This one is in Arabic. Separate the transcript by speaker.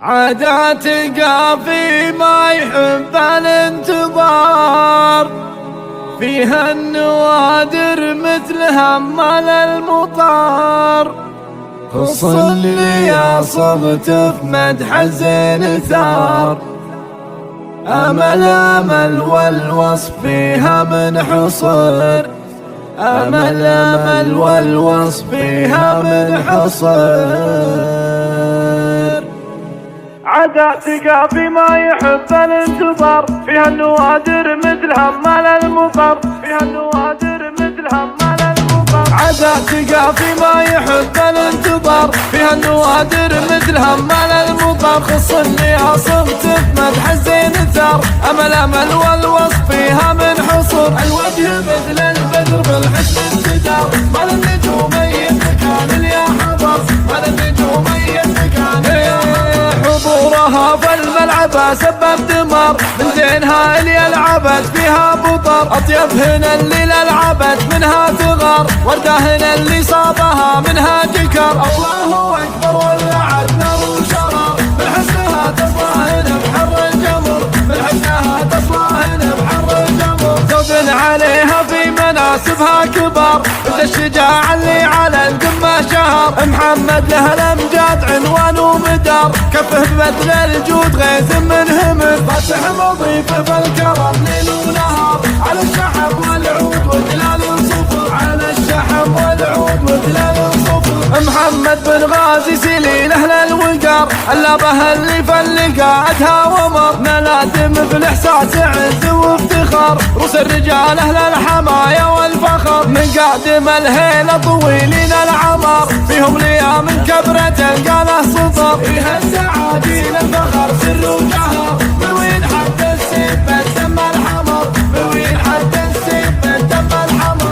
Speaker 1: عادات قافي ما يحب الانتظار، فيها النوادر مثل همال المطار. خص اللي يا صغت في مدح الزين ثار، أمل والوصف فيها من حصر، أمل والوصف فيها من حصر.
Speaker 2: عادات قافي ما يحب الانتظار، فيها النوادر مثل همال المطر، فيها النوادر مثل همال المطر.
Speaker 1: عادات قافي ما يحب الانتظار، فيها النوادر مثل همال المطر. خص اللي صمت بمدح الزين ثار، أمل والوصف فيها من حصر. الوجه مثل البدر بالحسن انتدار، مال النجوم مكان اليا حضر، مال النجوم مكان اليا حضورها فالملعب سبب دمار، من زينها اللي لعبت فيها بطر. أطيبهن اللي لعبت منها ثغار، وردهن اللي صابها منها جكر. الله أكبر ولعت نار وشرار، من حسنها تصلاهن بحر الجمر، من حسنها تصلاهن بحر الجمر. زود عليها في مناسبها كبار، مثل الشجاع اللي على القمة شهر. محمد له الأمجاد عنوان ومدار، كفه ببذل الجود غيث من همر. فاتح مضيف بالكرم ليل ونهار، على الشحم والعود ودلال صفر، على الشحم والعود ودلال صفر. محمد بن غازي سليل أهل الوقار، اللابه اللي فاللقا أدهى ومر. نلادم بالإحساس عز وافتخار، روس الرجال أهل الحماية والفخر. من قادم الهيلة طويلين العمر، فيهم ليام كبرة قاله سطر. فيها السعادين الفخر سر وجهر،